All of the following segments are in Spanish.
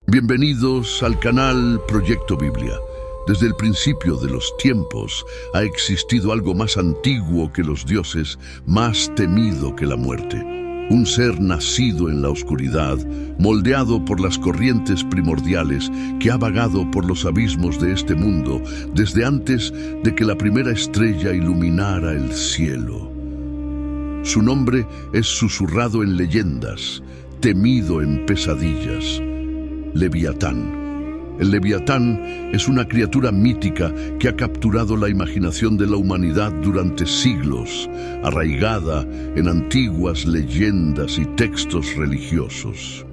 Bienvenidos al canal Proyecto Biblia. Desde el principio de los tiempos ha existido algo más antiguo que los dioses, más temido que la muerte. Un ser nacido en la oscuridad, moldeado por las corrientes primordiales que ha vagado por los abismos de este mundo desde antes de que la primera estrella iluminara el cielo. Su nombre es susurrado en leyendas, temido en pesadillas. Leviatán. El Leviatán es una criatura mítica que ha capturado la imaginación de la humanidad durante siglos, arraigada en antiguas leyendas y textos religiosos.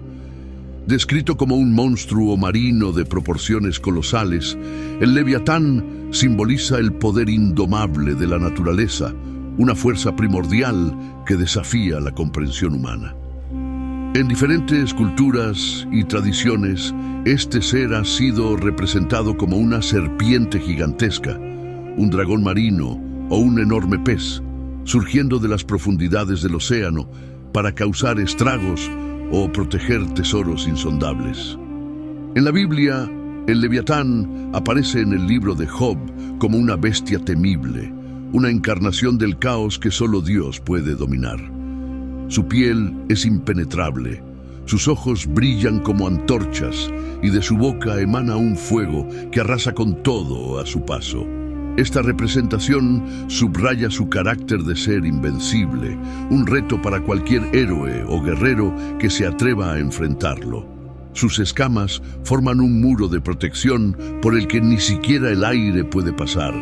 Descrito como un monstruo marino de proporciones colosales, el Leviatán simboliza el poder indomable de la naturaleza, una fuerza primordial que desafía la comprensión humana. En diferentes culturas y tradiciones, este ser ha sido representado como una serpiente gigantesca, un dragón marino o un enorme pez, surgiendo de las profundidades del océano para causar estragos o proteger tesoros insondables. En la Biblia, el Leviatán aparece en el libro de Job como una bestia temible, una encarnación del caos que solo Dios puede dominar. Su piel es impenetrable, sus ojos brillan como antorchas y de su boca emana un fuego que arrasa con todo a su paso. Esta representación subraya su carácter de ser invencible, un reto para cualquier héroe o guerrero que se atreva a enfrentarlo. Sus escamas forman un muro de protección por el que ni siquiera el aire puede pasar.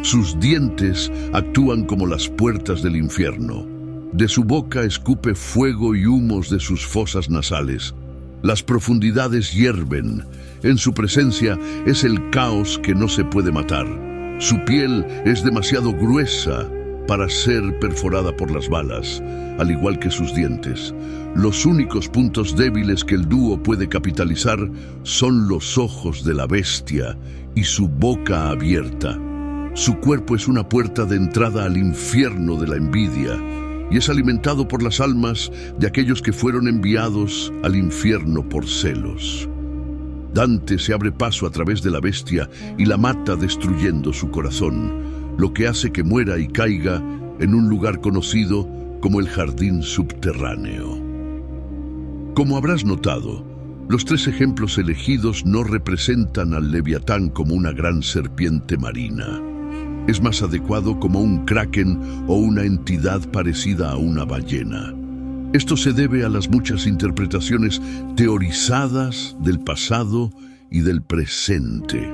Sus dientes actúan como las puertas del infierno. De su boca escupe fuego y humos de sus fosas nasales. Las profundidades hierven. En su presencia es el caos que no se puede matar. Su piel es demasiado gruesa para ser perforada por las balas, al igual que sus dientes. Los únicos puntos débiles que el dúo puede capitalizar son los ojos de la bestia y su boca abierta. Su cuerpo es una puerta de entrada al infierno de la envidia, y es alimentado por las almas de aquellos que fueron enviados al infierno por celos. Dante se abre paso a través de la bestia y la mata destruyendo su corazón, lo que hace que muera y caiga en un lugar conocido como el jardín subterráneo. Como habrás notado, los tres ejemplos elegidos no representan al Leviatán como una gran serpiente marina. Es más adecuado como un kraken o una entidad parecida a una ballena. Esto se debe a las muchas interpretaciones teorizadas del pasado y del presente.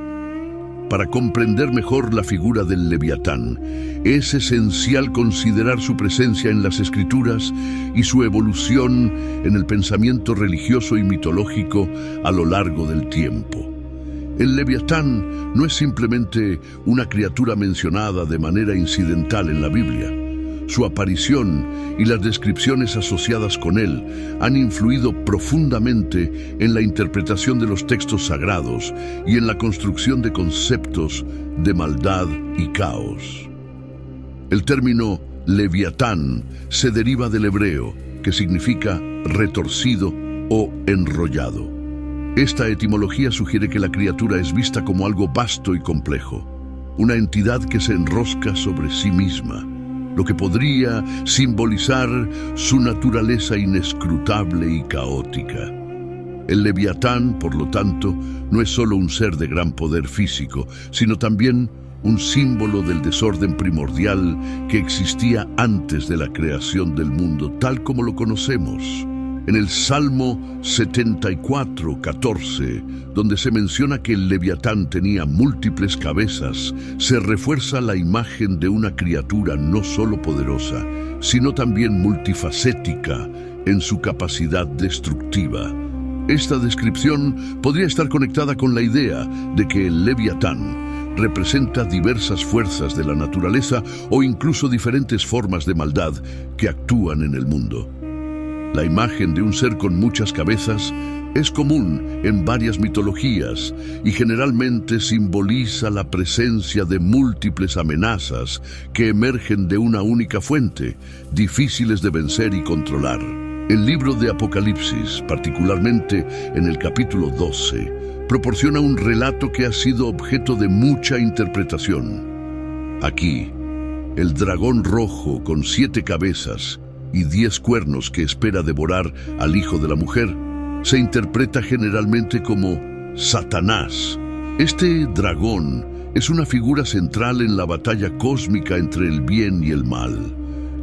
Para comprender mejor la figura del Leviatán, es esencial considerar su presencia en las Escrituras y su evolución en el pensamiento religioso y mitológico a lo largo del tiempo. El Leviatán no es simplemente una criatura mencionada de manera incidental en la Biblia. Su aparición y las descripciones asociadas con él han influido profundamente en la interpretación de los textos sagrados y en la construcción de conceptos de maldad y caos. El término Leviatán se deriva del hebreo, que significa retorcido o enrollado. Esta etimología sugiere que la criatura es vista como algo vasto y complejo, una entidad que se enrosca sobre sí misma, lo que podría simbolizar su naturaleza inescrutable y caótica. El Leviatán, por lo tanto, no es solo un ser de gran poder físico, sino también un símbolo del desorden primordial que existía antes de la creación del mundo, tal como lo conocemos. En el Salmo 74:14, donde se menciona que el Leviatán tenía múltiples cabezas, se refuerza la imagen de una criatura no solo poderosa, sino también multifacética en su capacidad destructiva. Esta descripción podría estar conectada con la idea de que el Leviatán representa diversas fuerzas de la naturaleza o incluso diferentes formas de maldad que actúan en el mundo. La imagen de un ser con muchas cabezas es común en varias mitologías y generalmente simboliza la presencia de múltiples amenazas que emergen de una única fuente, difíciles de vencer y controlar. El libro de Apocalipsis, particularmente en el capítulo 12, proporciona un relato que ha sido objeto de mucha interpretación. Aquí, el dragón rojo con 7 cabezas y 10 cuernos que espera devorar al hijo de la mujer, se interpreta generalmente como Satanás. Este dragón es una figura central en la batalla cósmica entre el bien y el mal.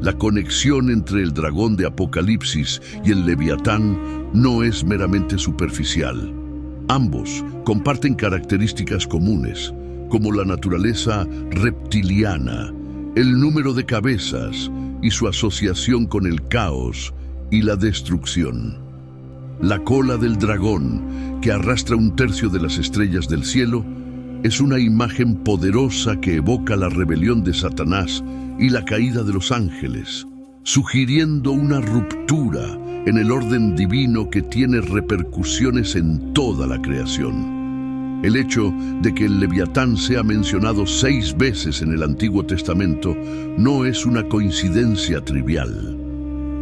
La conexión entre el dragón de Apocalipsis y el Leviatán no es meramente superficial. Ambos comparten características comunes, como la naturaleza reptiliana, el número de cabezas y su asociación con el caos y la destrucción. La cola del dragón, que arrastra 1/3 de las estrellas del cielo, es una imagen poderosa que evoca la rebelión de Satanás y la caída de los ángeles, sugiriendo una ruptura en el orden divino que tiene repercusiones en toda la creación. El hecho de que el Leviatán sea mencionado 6 veces en el Antiguo Testamento no es una coincidencia trivial.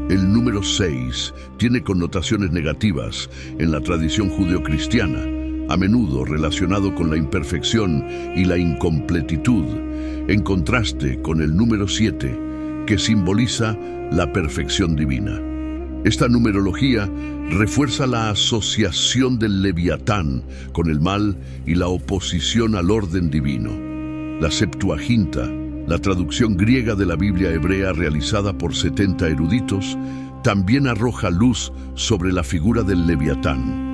El número 6 tiene connotaciones negativas en la tradición judeocristiana, a menudo relacionado con la imperfección y la incompletitud, en contraste con el número 7, que simboliza la perfección divina. Esta numerología refuerza la asociación del Leviatán con el mal y la oposición al orden divino. La Septuaginta, la traducción griega de la Biblia hebrea realizada por 70 eruditos, también arroja luz sobre la figura del Leviatán.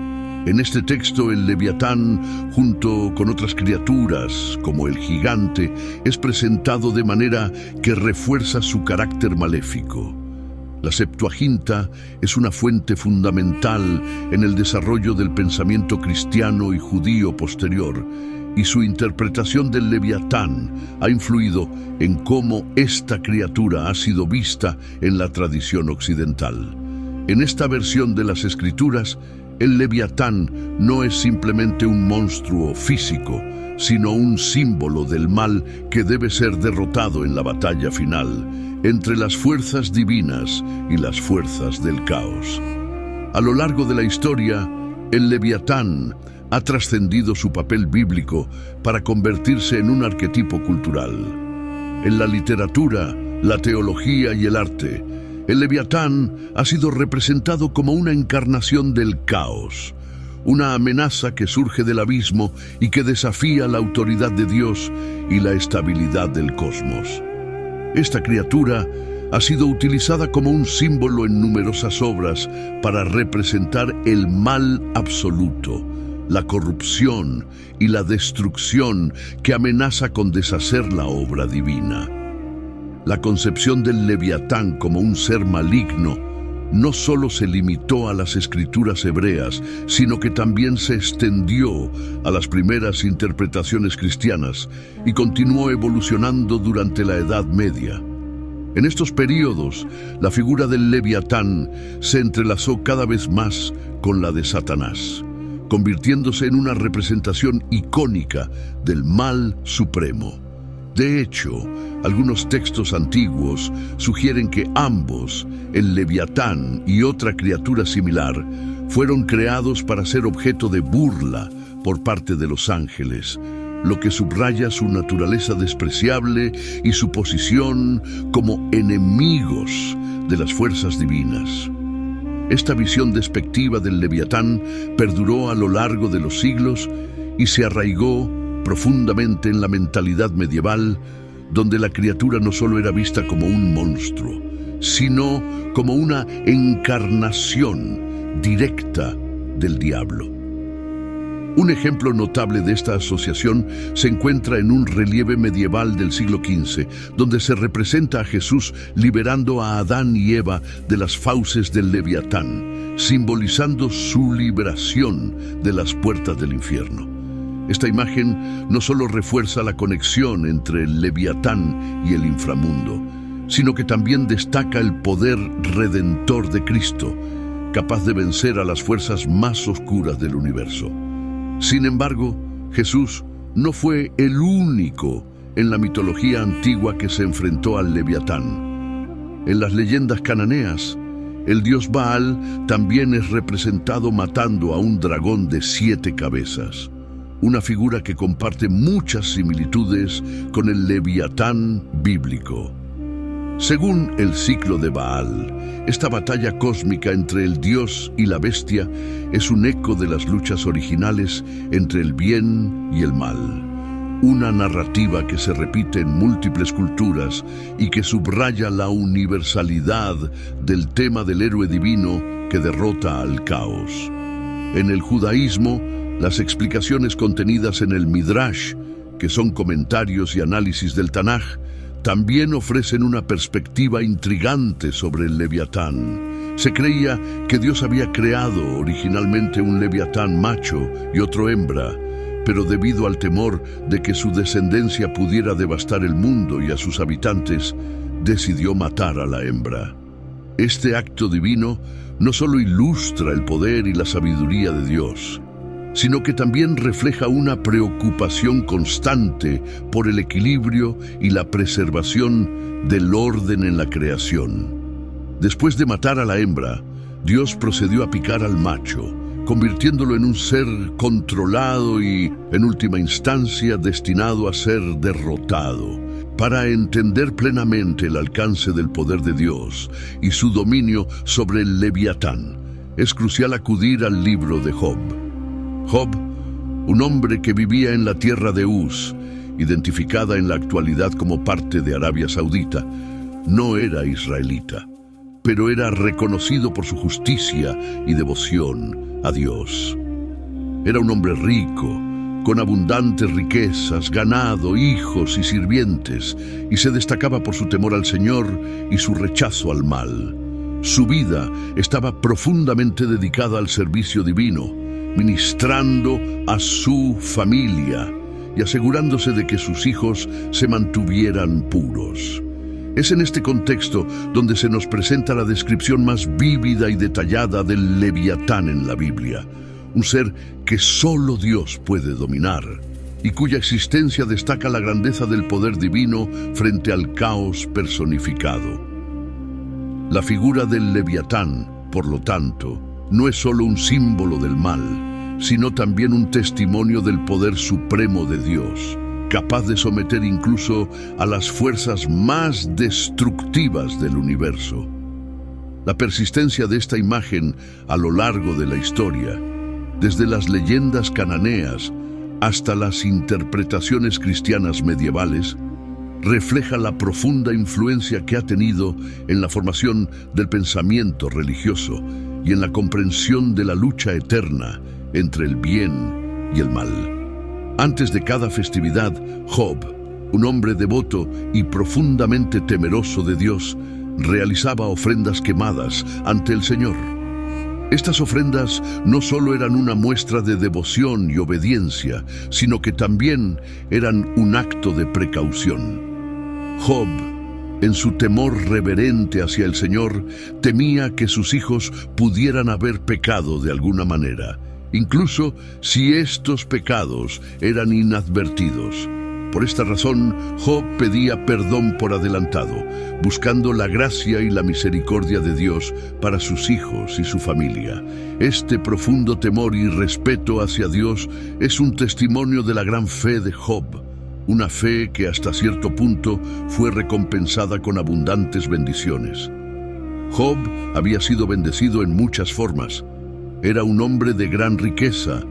En este texto, el Leviatán, junto con otras criaturas, como el gigante, es presentado de manera que refuerza su carácter maléfico. La Septuaginta es una fuente fundamental en el desarrollo del pensamiento cristiano y judío posterior, y su interpretación del Leviatán ha influido en cómo esta criatura ha sido vista en la tradición occidental. En esta versión de las Escrituras, el Leviatán no es simplemente un monstruo físico, sino un símbolo del mal que debe ser derrotado en la batalla final entre las fuerzas divinas y las fuerzas del caos. A lo largo de la historia, el Leviatán ha trascendido su papel bíblico para convertirse en un arquetipo cultural. En la literatura, la teología y el arte, el Leviatán ha sido representado como una encarnación del caos, una amenaza que surge del abismo y que desafía la autoridad de Dios y la estabilidad del cosmos. Esta criatura ha sido utilizada como un símbolo en numerosas obras para representar el mal absoluto, la corrupción y la destrucción que amenaza con deshacer la obra divina. La concepción del Leviatán como un ser maligno no solo se limitó a las escrituras hebreas, sino que también se extendió a las primeras interpretaciones cristianas y continuó evolucionando durante la Edad Media. En estos períodos, la figura del Leviatán se entrelazó cada vez más con la de Satanás, convirtiéndose en una representación icónica del mal supremo. De hecho, algunos textos antiguos sugieren que ambos, el Leviatán y otra criatura similar, fueron creados para ser objeto de burla por parte de los ángeles, lo que subraya su naturaleza despreciable y su posición como enemigos de las fuerzas divinas. Esta visión despectiva del Leviatán perduró a lo largo de los siglos y se arraigó profundamente en la mentalidad medieval, donde la criatura no solo era vista como un monstruo, sino como una encarnación directa del diablo. Un ejemplo notable de esta asociación se encuentra en un relieve medieval del siglo XV, donde se representa a Jesús liberando a Adán y Eva de las fauces del Leviatán, simbolizando su liberación de las puertas del infierno. Esta imagen no solo refuerza la conexión entre el Leviatán y el inframundo, sino que también destaca el poder redentor de Cristo, capaz de vencer a las fuerzas más oscuras del universo. Sin embargo, Jesús no fue el único en la mitología antigua que se enfrentó al Leviatán. En las leyendas cananeas, el dios Baal también es representado matando a un dragón de 7 cabezas, una figura que comparte muchas similitudes con el Leviatán bíblico. Según el ciclo de Baal, esta batalla cósmica entre el dios y la bestia es un eco de las luchas originales entre el bien y el mal. Una narrativa que se repite en múltiples culturas y que subraya la universalidad del tema del héroe divino que derrota al caos. En el judaísmo, las explicaciones contenidas en el Midrash, que son comentarios y análisis del Tanaj, también ofrecen una perspectiva intrigante sobre el Leviatán. Se creía que Dios había creado originalmente un Leviatán macho y otro hembra, pero debido al temor de que su descendencia pudiera devastar el mundo y a sus habitantes, decidió matar a la hembra. Este acto divino no solo ilustra el poder y la sabiduría de Dios, sino que también refleja una preocupación constante por el equilibrio y la preservación del orden en la creación. Después de matar a la hembra, Dios procedió a picar al macho, convirtiéndolo en un ser controlado y, en última instancia, destinado a ser derrotado. Para entender plenamente el alcance del poder de Dios y su dominio sobre el Leviatán, es crucial acudir al libro de Job. Job, un hombre que vivía en la tierra de Uz, identificada en la actualidad como parte de Arabia Saudita, no era israelita, pero era reconocido por su justicia y devoción a Dios. Era un hombre rico, con abundantes riquezas, ganado, hijos y sirvientes, y se destacaba por su temor al Señor y su rechazo al mal. Su vida estaba profundamente dedicada al servicio divino, ministrando a su familia y asegurándose de que sus hijos se mantuvieran puros. Es en este contexto donde se nos presenta la descripción más vívida y detallada del Leviatán en la Biblia, un ser que solo Dios puede dominar y cuya existencia destaca la grandeza del poder divino frente al caos personificado. La figura del Leviatán, por lo tanto, no es solo un símbolo del mal, sino también un testimonio del poder supremo de Dios, capaz de someter incluso a las fuerzas más destructivas del universo. La persistencia de esta imagen a lo largo de la historia, desde las leyendas cananeas hasta las interpretaciones cristianas medievales, refleja la profunda influencia que ha tenido en la formación del pensamiento religioso y en la comprensión de la lucha eterna entre el bien y el mal. Antes de cada festividad, Job, un hombre devoto y profundamente temeroso de Dios, realizaba ofrendas quemadas ante el Señor. Estas ofrendas no solo eran una muestra de devoción y obediencia, sino que también eran un acto de precaución. Job, en su temor reverente hacia el Señor, temía que sus hijos pudieran haber pecado de alguna manera, incluso si estos pecados eran inadvertidos. Por esta razón, Job pedía perdón por adelantado, buscando la gracia y la misericordia de Dios para sus hijos y su familia. Este profundo temor y respeto hacia Dios es un testimonio de la gran fe de Job, una fe que hasta cierto punto fue recompensada con abundantes bendiciones. Job había sido bendecido en muchas formas. Era un hombre de gran riqueza,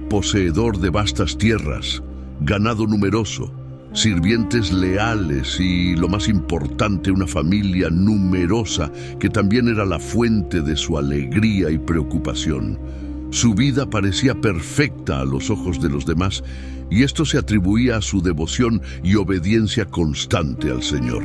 poseedor de vastas tierras, ganado numeroso, sirvientes leales y, lo más importante, una familia numerosa que también era la fuente de su alegría y preocupación. Su vida parecía perfecta a los ojos de los demás, y esto se atribuía a su devoción y obediencia constante al Señor.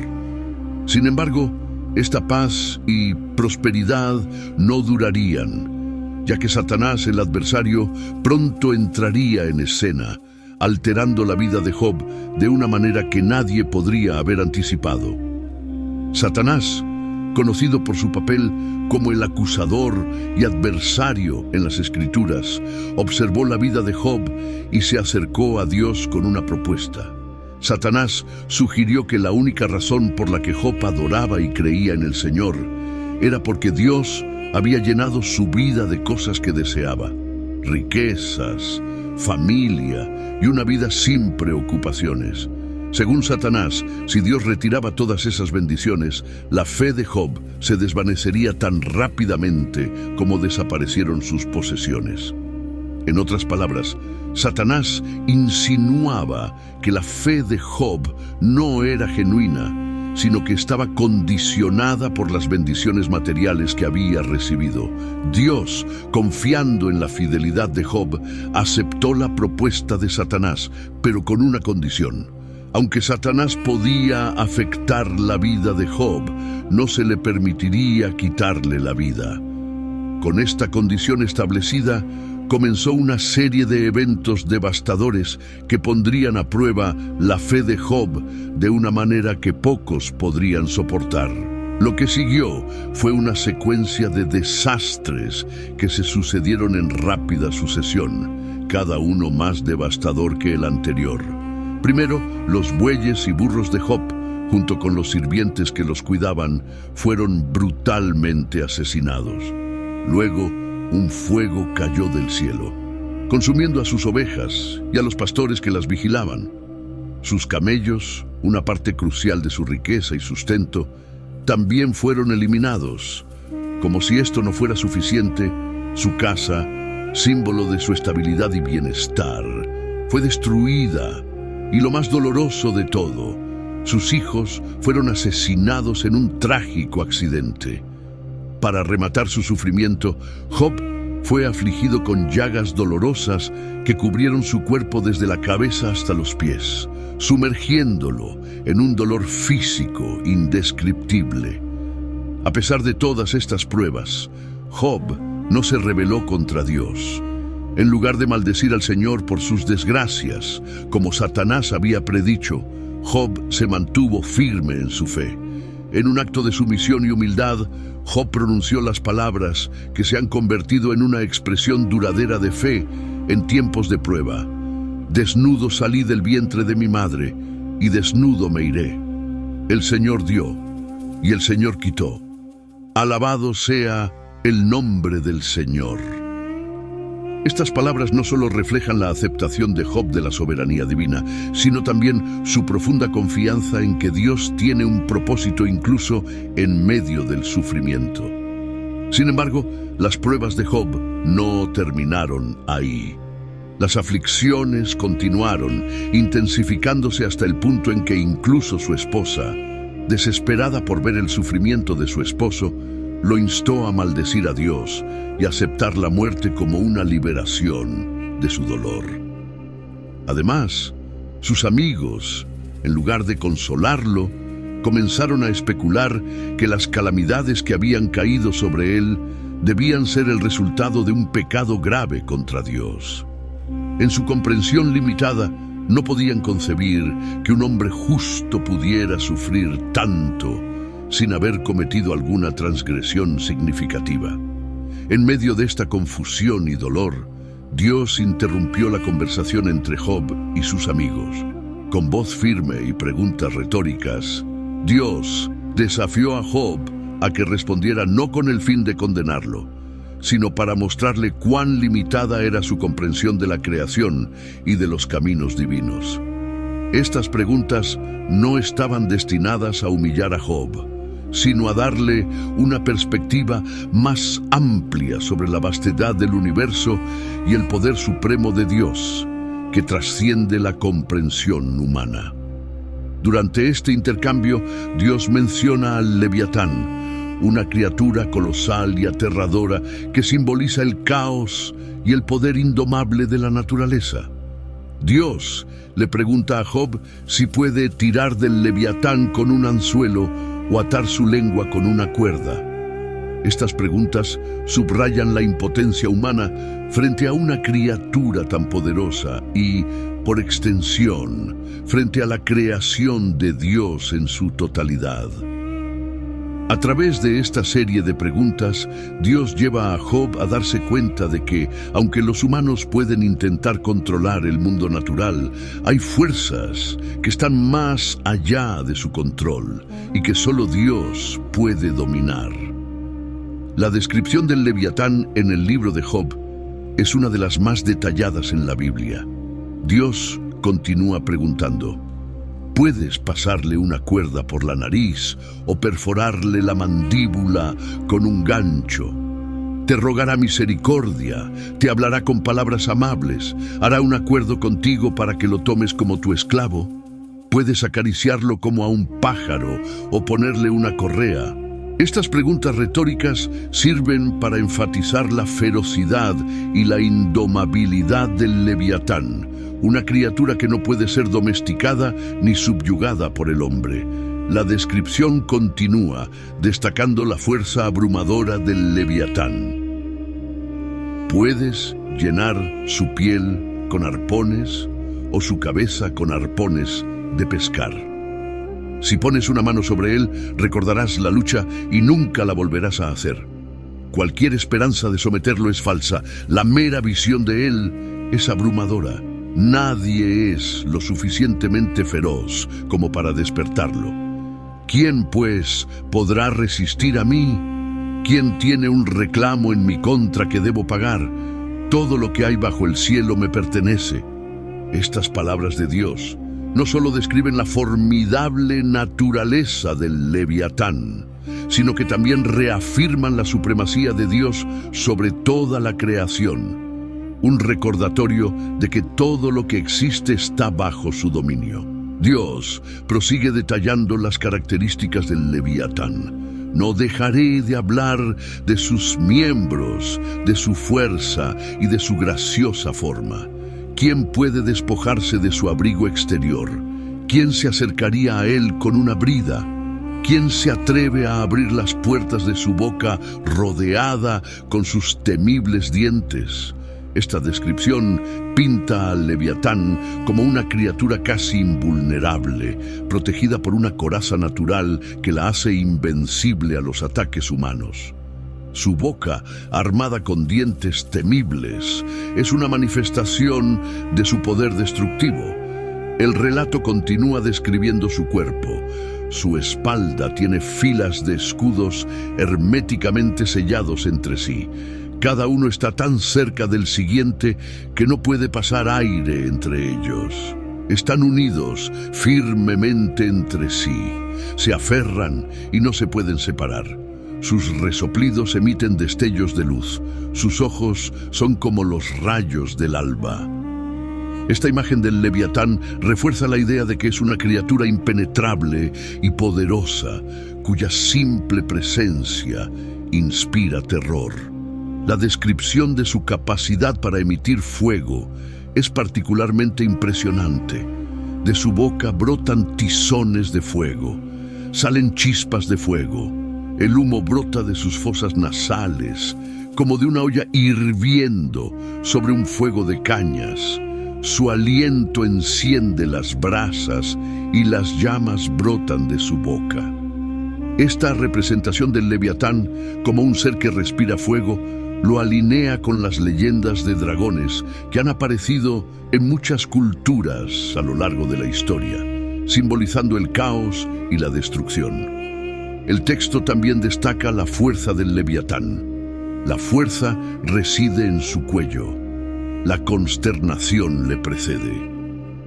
Sin embargo, esta paz y prosperidad no durarían, ya que Satanás, el adversario, pronto entraría en escena, alterando la vida de Job de una manera que nadie podría haber anticipado. Satanás, conocido por su papel como el acusador y adversario en las Escrituras, observó la vida de Job y se acercó a Dios con una propuesta. Satanás sugirió que la única razón por la que Job adoraba y creía en el Señor era porque Dios había llenado su vida de cosas que deseaba: riquezas, familia y una vida sin preocupaciones. Según Satanás, si Dios retiraba todas esas bendiciones, la fe de Job se desvanecería tan rápidamente como desaparecieron sus posesiones. En otras palabras, Satanás insinuaba que la fe de Job no era genuina, sino que estaba condicionada por las bendiciones materiales que había recibido. Dios, confiando en la fidelidad de Job, aceptó la propuesta de Satanás, pero con una condición. Aunque Satanás podía afectar la vida de Job, no se le permitiría quitarle la vida. Con esta condición establecida, comenzó una serie de eventos devastadores que pondrían a prueba la fe de Job de una manera que pocos podrían soportar. Lo que siguió fue una secuencia de desastres que se sucedieron en rápida sucesión, cada uno más devastador que el anterior. Primero, los bueyes y burros de Job, junto con los sirvientes que los cuidaban, fueron brutalmente asesinados. Luego, un fuego cayó del cielo, consumiendo a sus ovejas y a los pastores que las vigilaban. Sus camellos, una parte crucial de su riqueza y sustento, también fueron eliminados. Como si esto no fuera suficiente, su casa, símbolo de su estabilidad y bienestar, fue destruida. Y lo más doloroso de todo, sus hijos fueron asesinados en un trágico accidente. Para rematar su sufrimiento, Job fue afligido con llagas dolorosas que cubrieron su cuerpo desde la cabeza hasta los pies, sumergiéndolo en un dolor físico indescriptible. A pesar de todas estas pruebas, Job no se rebeló contra Dios. En lugar de maldecir al Señor por sus desgracias, como Satanás había predicho, Job se mantuvo firme en su fe. En un acto de sumisión y humildad, Job pronunció las palabras que se han convertido en una expresión duradera de fe en tiempos de prueba. Desnudo salí del vientre de mi madre, y desnudo me iré. El Señor dio, y el Señor quitó. Alabado sea el nombre del Señor. Estas palabras no solo reflejan la aceptación de Job de la soberanía divina, sino también su profunda confianza en que Dios tiene un propósito incluso en medio del sufrimiento. Sin embargo, las pruebas de Job no terminaron ahí. Las aflicciones continuaron, intensificándose hasta el punto en que incluso su esposa, desesperada por ver el sufrimiento de su esposo, lo instó a maldecir a Dios y aceptar la muerte como una liberación de su dolor. Además, sus amigos, en lugar de consolarlo, comenzaron a especular que las calamidades que habían caído sobre él debían ser el resultado de un pecado grave contra Dios. En su comprensión limitada, no podían concebir que un hombre justo pudiera sufrir tanto sin haber cometido alguna transgresión significativa. En medio de esta confusión y dolor, Dios interrumpió la conversación entre Job y sus amigos. Con voz firme y preguntas retóricas, Dios desafió a Job a que respondiera no con el fin de condenarlo, sino para mostrarle cuán limitada era su comprensión de la creación y de los caminos divinos. Estas preguntas no estaban destinadas a humillar a Job, sino a darle una perspectiva más amplia sobre la vastedad del universo y el poder supremo de Dios, que trasciende la comprensión humana. Durante este intercambio, Dios menciona al Leviatán, una criatura colosal y aterradora que simboliza el caos y el poder indomable de la naturaleza. Dios le pregunta a Job si puede tirar del Leviatán con un anzuelo o atar su lengua con una cuerda. Estas preguntas subrayan la impotencia humana frente a una criatura tan poderosa y, por extensión, frente a la creación de Dios en su totalidad. A través de esta serie de preguntas, Dios lleva a Job a darse cuenta de que, aunque los humanos pueden intentar controlar el mundo natural, hay fuerzas que están más allá de su control y que solo Dios puede dominar. La descripción del Leviatán en el libro de Job es una de las más detalladas en la Biblia. Dios continúa preguntando: ¿puedes pasarle una cuerda por la nariz o perforarle la mandíbula con un gancho? Te rogará misericordia, te hablará con palabras amables, hará un acuerdo contigo para que lo tomes como tu esclavo. ¿Puedes acariciarlo como a un pájaro o ponerle una correa? Estas preguntas retóricas sirven para enfatizar la ferocidad y la indomabilidad del Leviatán, una criatura que no puede ser domesticada ni subyugada por el hombre. La descripción continúa, destacando la fuerza abrumadora del Leviatán. ¿Puedes llenar su piel con arpones o su cabeza con arpones de pescar? Si pones una mano sobre él, recordarás la lucha y nunca la volverás a hacer. Cualquier esperanza de someterlo es falsa. La mera visión de él es abrumadora. Nadie es lo suficientemente feroz como para despertarlo. ¿Quién, pues, podrá resistir a mí? ¿Quién tiene un reclamo en mi contra que debo pagar? Todo lo que hay bajo el cielo me pertenece. Estas palabras de Dios no solo describen la formidable naturaleza del Leviatán, sino que también reafirman la supremacía de Dios sobre toda la creación. Un recordatorio de que todo lo que existe está bajo su dominio. Dios prosigue detallando las características del Leviatán. No dejaré de hablar de sus miembros, de su fuerza y de su graciosa forma. ¿Quién puede despojarse de su abrigo exterior? ¿Quién se acercaría a él con una brida? ¿Quién se atreve a abrir las puertas de su boca rodeada con sus temibles dientes? Esta descripción pinta al Leviatán como una criatura casi invulnerable, protegida por una coraza natural que la hace invencible a los ataques humanos. Su boca, armada con dientes temibles, es una manifestación de su poder destructivo. El relato continúa describiendo su cuerpo. Su espalda tiene filas de escudos herméticamente sellados entre sí. Cada uno está tan cerca del siguiente que no puede pasar aire entre ellos. Están unidos firmemente entre sí, se aferran y no se pueden separar. Sus resoplidos emiten destellos de luz, sus ojos son como los rayos del alba. Esta imagen del Leviatán refuerza la idea de que es una criatura impenetrable y poderosa, cuya simple presencia inspira terror. La descripción de su capacidad para emitir fuego es particularmente impresionante. De su boca brotan tizones de fuego, salen chispas de fuego. El humo brota de sus fosas nasales, como de una olla hirviendo sobre un fuego de cañas. Su aliento enciende las brasas y las llamas brotan de su boca. Esta representación del Leviatán como un ser que respira fuego lo alinea con las leyendas de dragones que han aparecido en muchas culturas a lo largo de la historia, simbolizando el caos y la destrucción. El texto también destaca la fuerza del Leviatán. La fuerza reside en su cuello. La consternación le precede.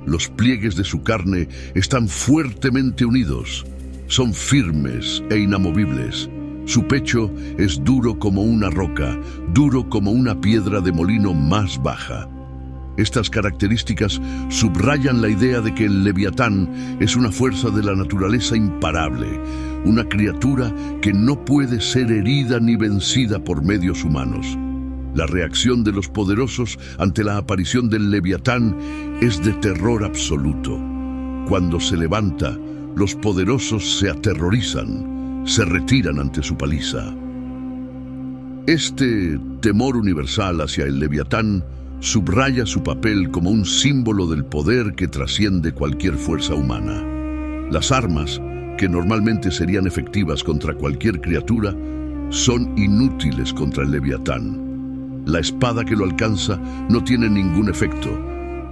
Los pliegues de su carne están fuertemente unidos. Son firmes e inamovibles. Su pecho es duro como una roca, duro como una piedra de molino más baja. Estas características subrayan la idea de que el Leviatán es una fuerza de la naturaleza imparable, una criatura que no puede ser herida ni vencida por medios humanos. La reacción de los poderosos ante la aparición del Leviatán es de terror absoluto. Cuando se levanta, los poderosos se aterrorizan, se retiran ante su paliza. Este temor universal hacia el Leviatán subraya su papel como un símbolo del poder que trasciende cualquier fuerza humana. Las armas, que normalmente serían efectivas contra cualquier criatura, son inútiles contra el Leviatán. La espada que lo alcanza no tiene ningún efecto,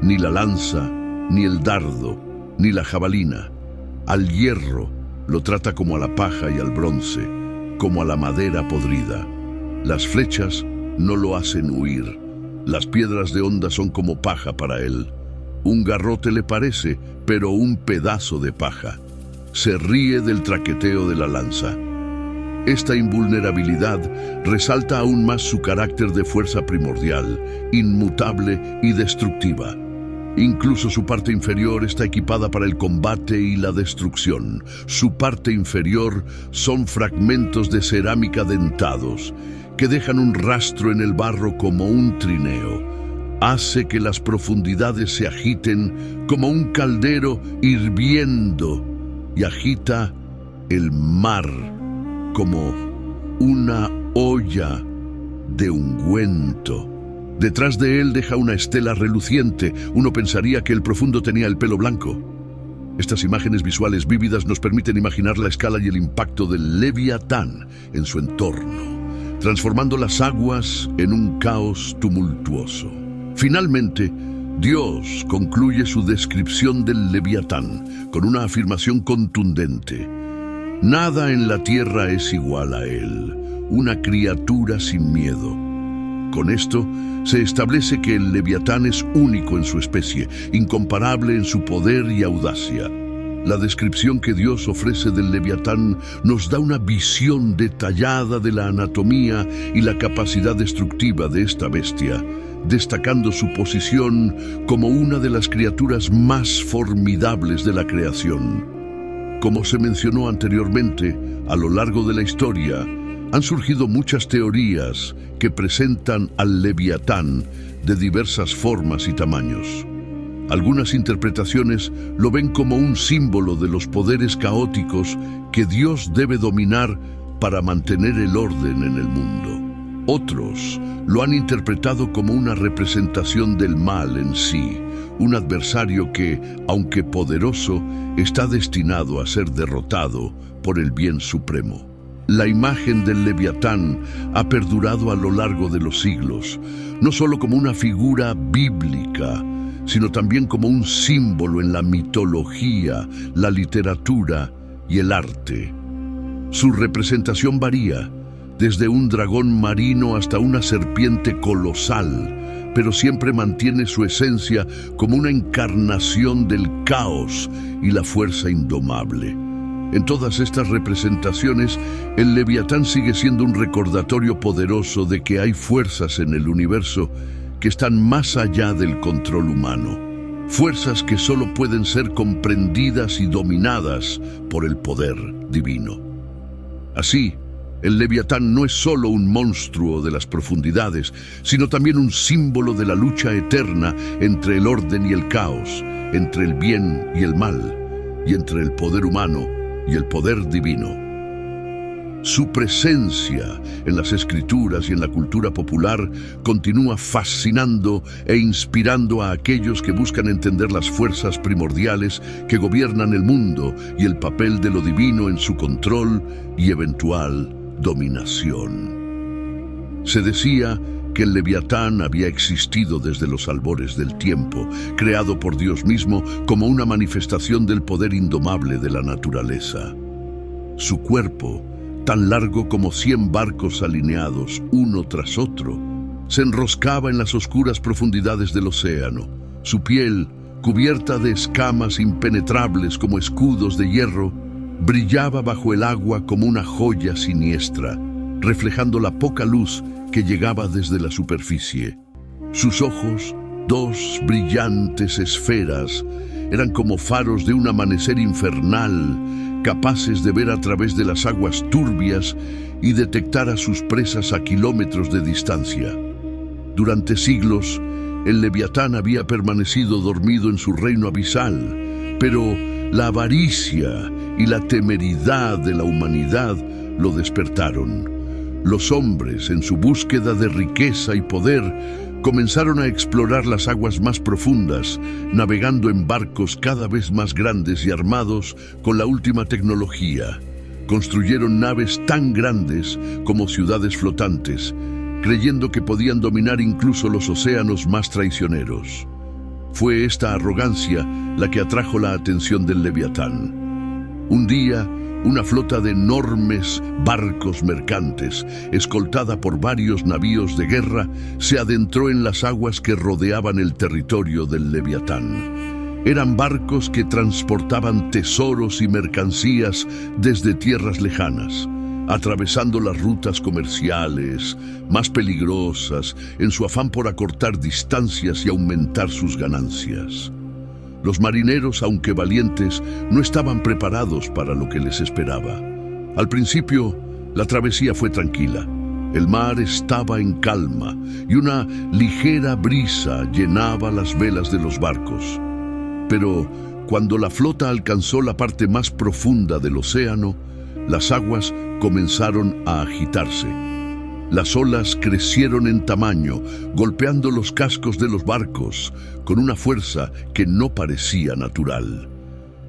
ni la lanza, ni el dardo, ni la jabalina. Al hierro lo trata como a la paja y al bronce, como a la madera podrida. Las flechas no lo hacen huir. Las piedras de onda son como paja para él. Un garrote le parece, pero un pedazo de paja. Se ríe del traqueteo de la lanza. Esta invulnerabilidad resalta aún más su carácter de fuerza primordial, inmutable y destructiva. Incluso su parte inferior está equipada para el combate y la destrucción. Su parte inferior son fragmentos de cerámica dentados, que dejan un rastro en el barro como un trineo. Hace que las profundidades se agiten como un caldero hirviendo y agita el mar como una olla de ungüento. Detrás de él deja una estela reluciente. Uno pensaría que el profundo tenía el pelo blanco. Estas imágenes visuales vívidas nos permiten imaginar la escala y el impacto del Leviatán en su entorno, transformando las aguas en un caos tumultuoso. Finalmente, Dios concluye su descripción del Leviatán con una afirmación contundente. Nada en la tierra es igual a él, una criatura sin miedo. Con esto, se establece que el Leviatán es único en su especie, incomparable en su poder y audacia. La descripción que Dios ofrece del Leviatán nos da una visión detallada de la anatomía y la capacidad destructiva de esta bestia, destacando su posición como una de las criaturas más formidables de la creación. Como se mencionó anteriormente, a lo largo de la historia, han surgido muchas teorías que presentan al Leviatán de diversas formas y tamaños. Algunas interpretaciones lo ven como un símbolo de los poderes caóticos que Dios debe dominar para mantener el orden en el mundo. Otros lo han interpretado como una representación del mal en sí, un adversario que, aunque poderoso, está destinado a ser derrotado por el bien supremo. La imagen del Leviatán ha perdurado a lo largo de los siglos, no solo como una figura bíblica, sino también como un símbolo en la mitología, la literatura y el arte. Su representación varía, desde un dragón marino hasta una serpiente colosal, pero siempre mantiene su esencia como una encarnación del caos y la fuerza indomable. En todas estas representaciones, el Leviatán sigue siendo un recordatorio poderoso de que hay fuerzas en el universo que están más allá del control humano. Fuerzas que solo pueden ser comprendidas y dominadas por el poder divino. Así, el Leviatán no es solo un monstruo de las profundidades, sino también un símbolo de la lucha eterna entre el orden y el caos, entre el bien y el mal, y entre el poder humano y el poder divino. Su presencia en las escrituras y en la cultura popular continúa fascinando e inspirando a aquellos que buscan entender las fuerzas primordiales que gobiernan el mundo y el papel de lo divino en su control y eventual dominación. Se decía que el Leviatán había existido desde los albores del tiempo, creado por Dios mismo como una manifestación del poder indomable de la naturaleza. Su cuerpo, tan largo como 100 barcos alineados uno tras otro, se enroscaba en las oscuras profundidades del océano. Su piel, cubierta de escamas impenetrables como escudos de hierro, brillaba bajo el agua como una joya siniestra, reflejando la poca luz que llegaba desde la superficie. Sus ojos, 2 brillantes esferas, eran como faros de un amanecer infernal, capaces de ver a través de las aguas turbias y detectar a sus presas a kilómetros de distancia. Durante siglos, el Leviatán había permanecido dormido en su reino abisal, pero la avaricia y la temeridad de la humanidad lo despertaron. Los hombres, en su búsqueda de riqueza y poder, comenzaron a explorar las aguas más profundas, navegando en barcos cada vez más grandes y armados con la última tecnología. Construyeron naves tan grandes como ciudades flotantes, creyendo que podían dominar incluso los océanos más traicioneros. Fue esta arrogancia la que atrajo la atención del Leviatán. Un día, una flota de enormes barcos mercantes, escoltada por varios navíos de guerra, se adentró en las aguas que rodeaban el territorio del Leviatán. Eran barcos que transportaban tesoros y mercancías desde tierras lejanas, atravesando las rutas comerciales más peligrosas en su afán por acortar distancias y aumentar sus ganancias. Los marineros, aunque valientes, no estaban preparados para lo que les esperaba. Al principio, la travesía fue tranquila. El mar estaba en calma y una ligera brisa llenaba las velas de los barcos. Pero cuando la flota alcanzó la parte más profunda del océano, las aguas comenzaron a agitarse. Las olas crecieron en tamaño, golpeando los cascos de los barcos con una fuerza que no parecía natural.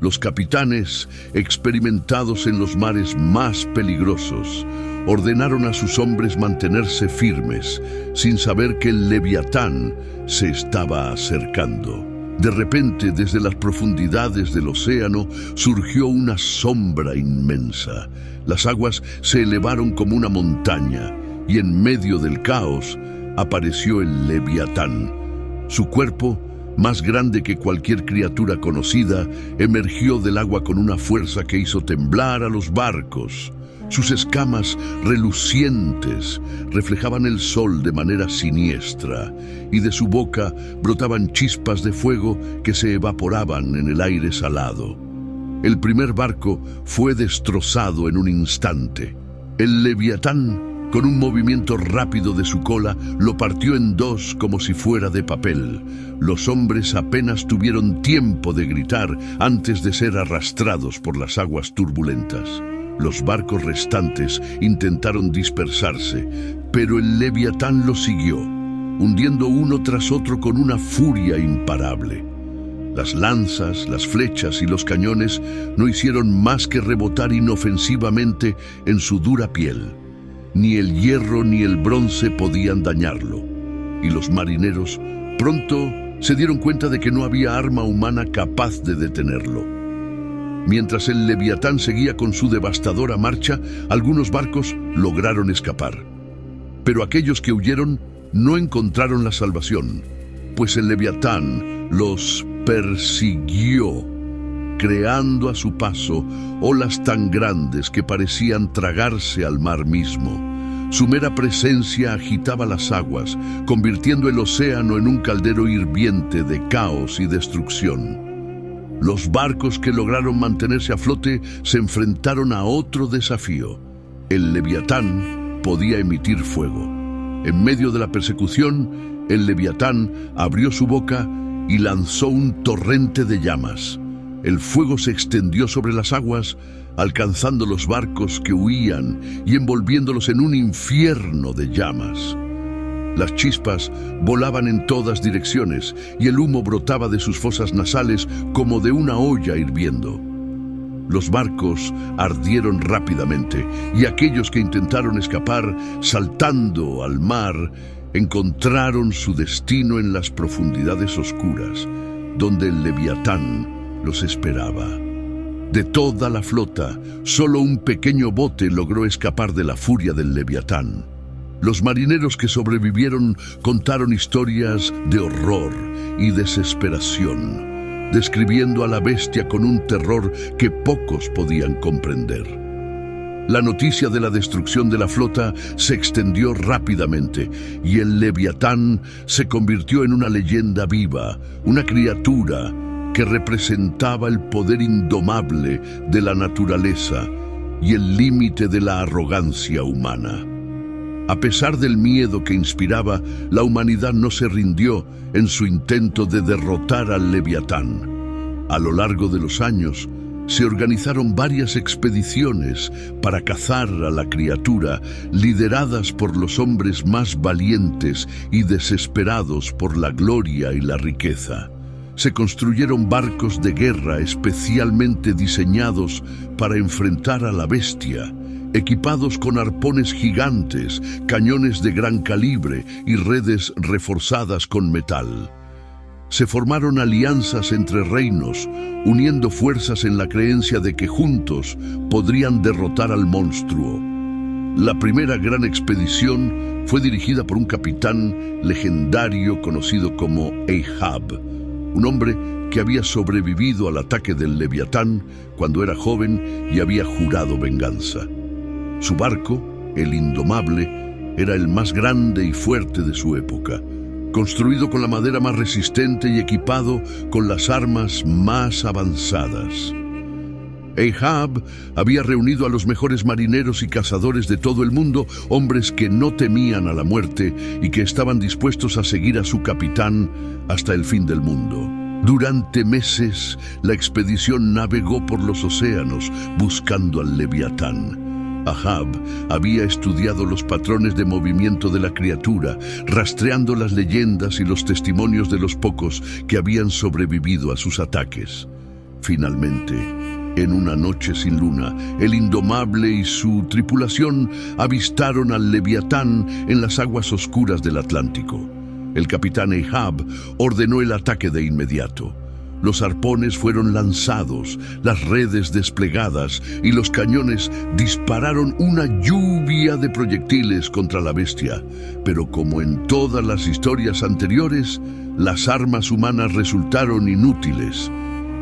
Los capitanes, experimentados en los mares más peligrosos, ordenaron a sus hombres mantenerse firmes, sin saber que el Leviatán se estaba acercando. De repente, desde las profundidades del océano, surgió una sombra inmensa. Las aguas se elevaron como una montaña, y en medio del caos apareció el Leviatán. Su cuerpo, más grande que cualquier criatura conocida, emergió del agua con una fuerza que hizo temblar a los barcos. Sus escamas relucientes reflejaban el sol de manera siniestra, y de su boca brotaban chispas de fuego que se evaporaban en el aire salado. El primer barco fue destrozado en un instante. El Leviatán, con un movimiento rápido de su cola, lo partió en dos como si fuera de papel. Los hombres apenas tuvieron tiempo de gritar antes de ser arrastrados por las aguas turbulentas. Los barcos restantes intentaron dispersarse, pero el Leviatán los siguió, hundiendo uno tras otro con una furia imparable. Las lanzas, las flechas y los cañones no hicieron más que rebotar inofensivamente en su dura piel. Ni el hierro ni el bronce podían dañarlo, y los marineros pronto se dieron cuenta de que no había arma humana capaz de detenerlo. Mientras el Leviatán seguía con su devastadora marcha, algunos barcos lograron escapar. Pero aquellos que huyeron no encontraron la salvación, pues el Leviatán los persiguió, creando a su paso olas tan grandes que parecían tragarse al mar mismo. Su mera presencia agitaba las aguas, convirtiendo el océano en un caldero hirviente de caos y destrucción. Los barcos que lograron mantenerse a flote se enfrentaron a otro desafío. El Leviatán podía emitir fuego. En medio de la persecución, el Leviatán abrió su boca y lanzó un torrente de llamas. El fuego se extendió sobre las aguas, alcanzando los barcos que huían y envolviéndolos en un infierno de llamas. Las chispas volaban en todas direcciones y el humo brotaba de sus fosas nasales como de una olla hirviendo. Los barcos ardieron rápidamente y aquellos que intentaron escapar, saltando al mar, encontraron su destino en las profundidades oscuras, donde el Leviatán los esperaba. De toda la flota, solo un pequeño bote logró escapar de la furia del Leviatán. Los marineros que sobrevivieron contaron historias de horror y desesperación, describiendo a la bestia con un terror que pocos podían comprender. La noticia de la destrucción de la flota se extendió rápidamente y el Leviatán se convirtió en una leyenda viva, una criatura que representaba el poder indomable de la naturaleza y el límite de la arrogancia humana. A pesar del miedo que inspiraba, la humanidad no se rindió en su intento de derrotar al Leviatán. A lo largo de los años, se organizaron varias expediciones para cazar a la criatura, lideradas por los hombres más valientes y desesperados por la gloria y la riqueza. Se construyeron barcos de guerra especialmente diseñados para enfrentar a la bestia, equipados con arpones gigantes, cañones de gran calibre y redes reforzadas con metal. Se formaron alianzas entre reinos, uniendo fuerzas en la creencia de que juntos podrían derrotar al monstruo. La primera gran expedición fue dirigida por un capitán legendario conocido como Ahab, un hombre que había sobrevivido al ataque del Leviatán cuando era joven y había jurado venganza. Su barco, el Indomable, era el más grande y fuerte de su época, construido con la madera más resistente y equipado con las armas más avanzadas. Ahab había reunido a los mejores marineros y cazadores de todo el mundo, hombres que no temían a la muerte y que estaban dispuestos a seguir a su capitán hasta el fin del mundo. Durante meses, la expedición navegó por los océanos buscando al Leviatán. Ahab había estudiado los patrones de movimiento de la criatura, rastreando las leyendas y los testimonios de los pocos que habían sobrevivido a sus ataques. Finalmente, en una noche sin luna, el Indomable y su tripulación avistaron al Leviatán en las aguas oscuras del Atlántico. El capitán Ahab ordenó el ataque de inmediato. Los arpones fueron lanzados, las redes desplegadas y los cañones dispararon una lluvia de proyectiles contra la bestia. Pero como en todas las historias anteriores, las armas humanas resultaron inútiles.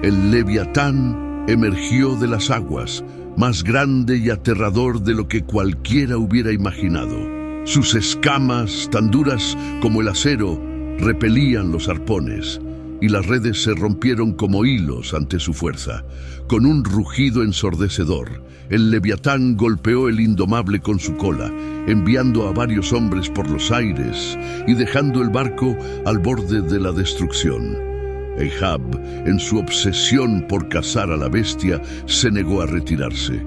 El Leviatán emergió de las aguas, más grande y aterrador de lo que cualquiera hubiera imaginado. Sus escamas, tan duras como el acero, repelían los arpones, y las redes se rompieron como hilos ante su fuerza. Con un rugido ensordecedor, el Leviatán golpeó el Indomable con su cola, enviando a varios hombres por los aires y dejando el barco al borde de la destrucción. Ahab, en su obsesión por cazar a la bestia, se negó a retirarse.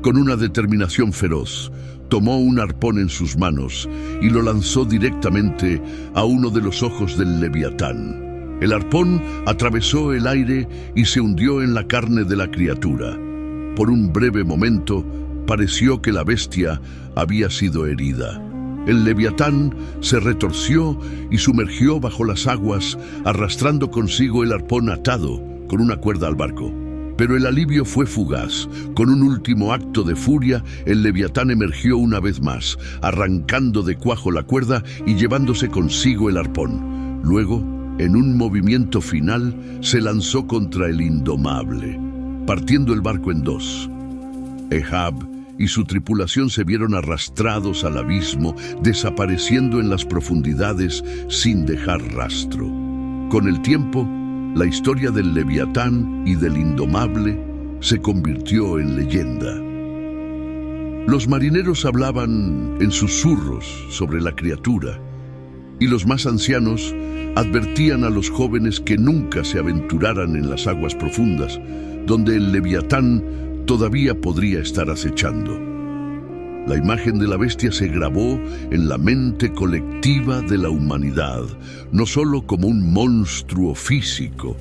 Con una determinación feroz, tomó un arpón en sus manos y lo lanzó directamente a uno de los ojos del Leviatán. El arpón atravesó el aire y se hundió en la carne de la criatura. Por un breve momento, pareció que la bestia había sido herida. El Leviatán se retorció y sumergió bajo las aguas, arrastrando consigo el arpón atado con una cuerda al barco. Pero el alivio fue fugaz. Con un último acto de furia, el Leviatán emergió una vez más, arrancando de cuajo la cuerda y llevándose consigo el arpón. Luego, en un movimiento final, se lanzó contra el Indomable, partiendo el barco en dos. Ahab y su tripulación se vieron arrastrados al abismo, desapareciendo en las profundidades sin dejar rastro. Con el tiempo, la historia del Leviatán y del Indomable se convirtió en leyenda. Los marineros hablaban en susurros sobre la criatura, y los más ancianos advertían a los jóvenes que nunca se aventuraran en las aguas profundas, donde el Leviatán todavía podría estar acechando. La imagen de la bestia se grabó en la mente colectiva de la humanidad, no solo como un monstruo físico,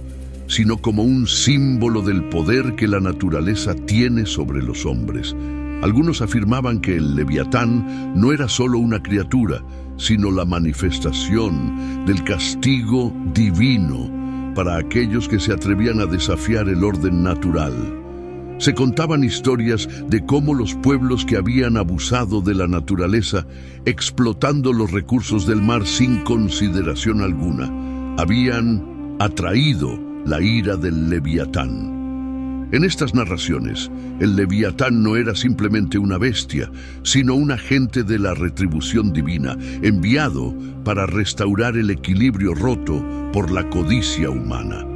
sino como un símbolo del poder que la naturaleza tiene sobre los hombres. Algunos afirmaban que el Leviatán no era solo una criatura, sino la manifestación del castigo divino para aquellos que se atrevían a desafiar el orden natural. Se contaban historias de cómo los pueblos que habían abusado de la naturaleza, explotando los recursos del mar sin consideración alguna, habían atraído la ira del Leviatán. En estas narraciones, el Leviatán no era simplemente una bestia, sino un agente de la retribución divina, enviado para restaurar el equilibrio roto por la codicia humana.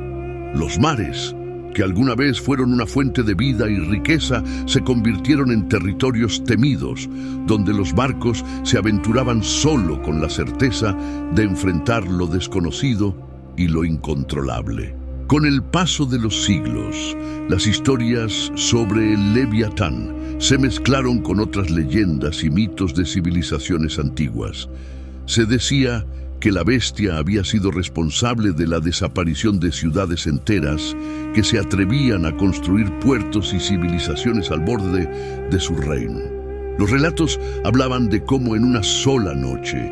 Los mares, que alguna vez fueron una fuente de vida y riqueza, se convirtieron en territorios temidos, donde los barcos se aventuraban solo con la certeza de enfrentar lo desconocido y lo incontrolable. Con el paso de los siglos, las historias sobre el Leviatán se mezclaron con otras leyendas y mitos de civilizaciones antiguas. Se decía que la bestia había sido responsable de la desaparición de ciudades enteras que se atrevían a construir puertos y civilizaciones al borde de su reino. Los relatos hablaban de cómo en una sola noche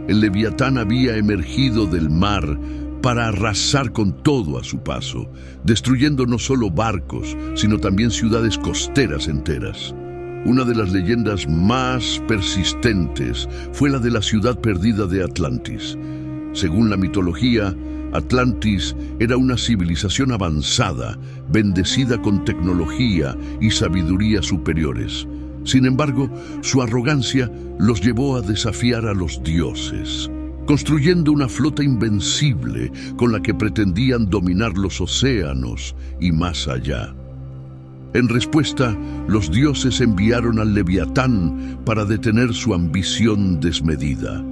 el Leviatán había emergido del mar para arrasar con todo a su paso, destruyendo no solo barcos, sino también ciudades costeras enteras. Una de las leyendas más persistentes fue la de la ciudad perdida de Atlantis. Según la mitología, Atlantis era una civilización avanzada, bendecida con tecnología y sabiduría superiores. Sin embargo, su arrogancia los llevó a desafiar a los dioses, construyendo una flota invencible con la que pretendían dominar los océanos y más allá. En respuesta, los dioses enviaron al Leviatán para detener su ambición desmedida.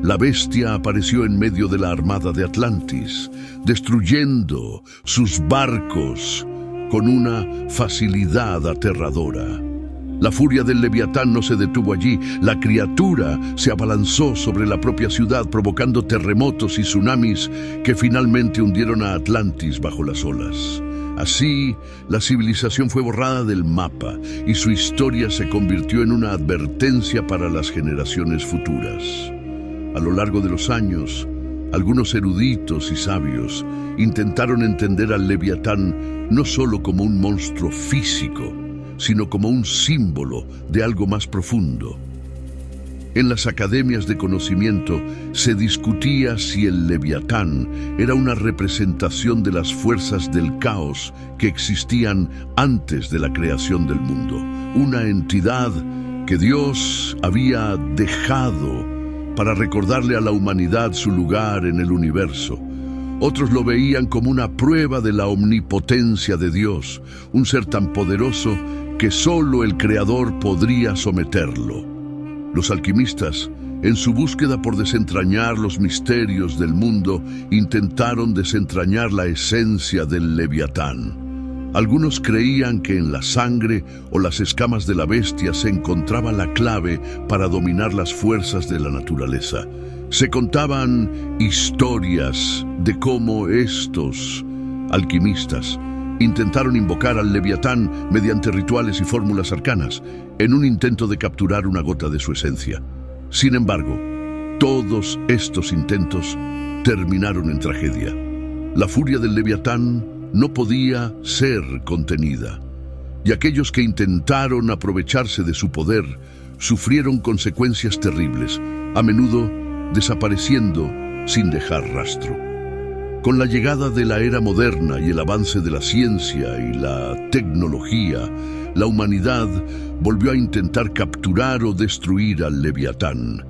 La bestia apareció en medio de la armada de Atlantis, destruyendo sus barcos con una facilidad aterradora. La furia del Leviatán no se detuvo allí. La criatura se abalanzó sobre la propia ciudad, provocando terremotos y tsunamis que finalmente hundieron a Atlantis bajo las olas. Así, la civilización fue borrada del mapa y su historia se convirtió en una advertencia para las generaciones futuras. A lo largo de los años, algunos eruditos y sabios intentaron entender al Leviatán no solo como un monstruo físico, sino como un símbolo de algo más profundo. En las academias de conocimiento se discutía si el Leviatán era una representación de las fuerzas del caos que existían antes de la creación del mundo, una entidad que Dios había dejado para recordarle a la humanidad su lugar en el universo. Otros lo veían como una prueba de la omnipotencia de Dios, un ser tan poderoso que solo el Creador podría someterlo. Los alquimistas, en su búsqueda por desentrañar los misterios del mundo, intentaron desentrañar la esencia del Leviatán. Algunos creían que en la sangre o las escamas de la bestia se encontraba la clave para dominar las fuerzas de la naturaleza. Se contaban historias de cómo estos alquimistas intentaron invocar al Leviatán mediante rituales y fórmulas arcanas, en un intento de capturar una gota de su esencia. Sin embargo, todos estos intentos terminaron en tragedia. La furia del Leviatán no podía ser contenida, y aquellos que intentaron aprovecharse de su poder sufrieron consecuencias terribles, a menudo desapareciendo sin dejar rastro. Con la llegada de la era moderna y el avance de la ciencia y la tecnología, la humanidad volvió a intentar capturar o destruir al Leviatán.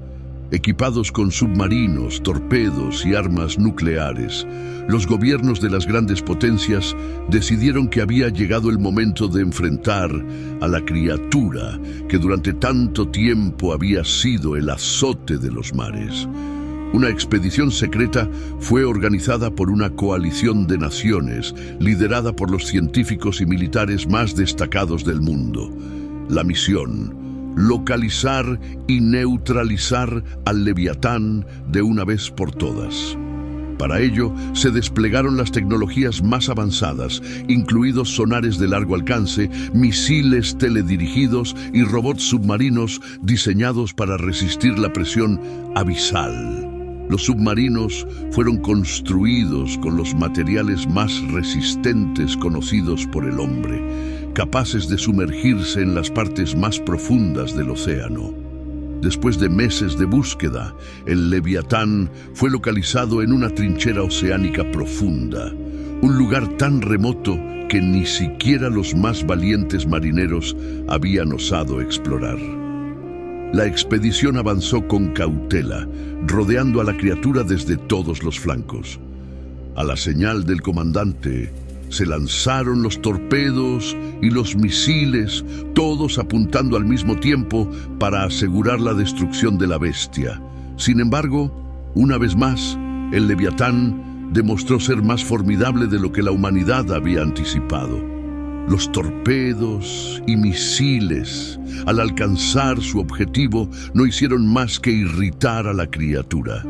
Equipados con submarinos, torpedos y armas nucleares, los gobiernos de las grandes potencias decidieron que había llegado el momento de enfrentar a la criatura que durante tanto tiempo había sido el azote de los mares. Una expedición secreta fue organizada por una coalición de naciones, liderada por los científicos y militares más destacados del mundo. La misión: localizar y neutralizar al Leviatán de una vez por todas. Para ello, se desplegaron las tecnologías más avanzadas, incluidos sonares de largo alcance, misiles teledirigidos y robots submarinos diseñados para resistir la presión abisal. Los submarinos fueron construidos con los materiales más resistentes conocidos por el hombre, capaces de sumergirse en las partes más profundas del océano. Después de meses de búsqueda, el Leviatán fue localizado en una trinchera oceánica profunda, un lugar tan remoto que ni siquiera los más valientes marineros habían osado explorar. La expedición avanzó con cautela, rodeando a la criatura desde todos los flancos. A la señal del comandante, se lanzaron los torpedos y los misiles, todos apuntando al mismo tiempo para asegurar la destrucción de la bestia. Sin embargo, una vez más, el Leviatán demostró ser más formidable de lo que la humanidad había anticipado. Los torpedos y misiles, al alcanzar su objetivo, no hicieron más que irritar a la criatura.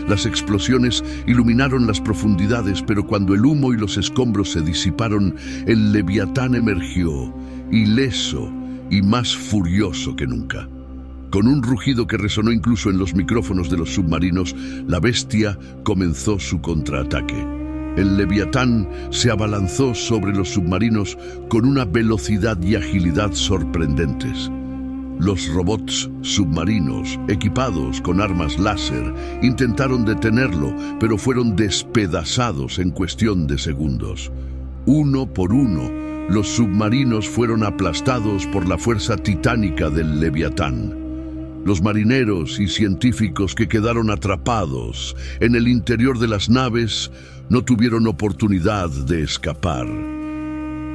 Las explosiones iluminaron las profundidades, pero cuando el humo y los escombros se disiparon, el Leviatán emergió, ileso y más furioso que nunca. Con un rugido que resonó incluso en los micrófonos de los submarinos, la bestia comenzó su contraataque. El Leviatán se abalanzó sobre los submarinos con una velocidad y agilidad sorprendentes. Los robots submarinos, equipados con armas láser, intentaron detenerlo, pero fueron despedazados en cuestión de segundos. Uno por uno, los submarinos fueron aplastados por la fuerza titánica del Leviatán. Los marineros y científicos que quedaron atrapados en el interior de las naves no tuvieron oportunidad de escapar.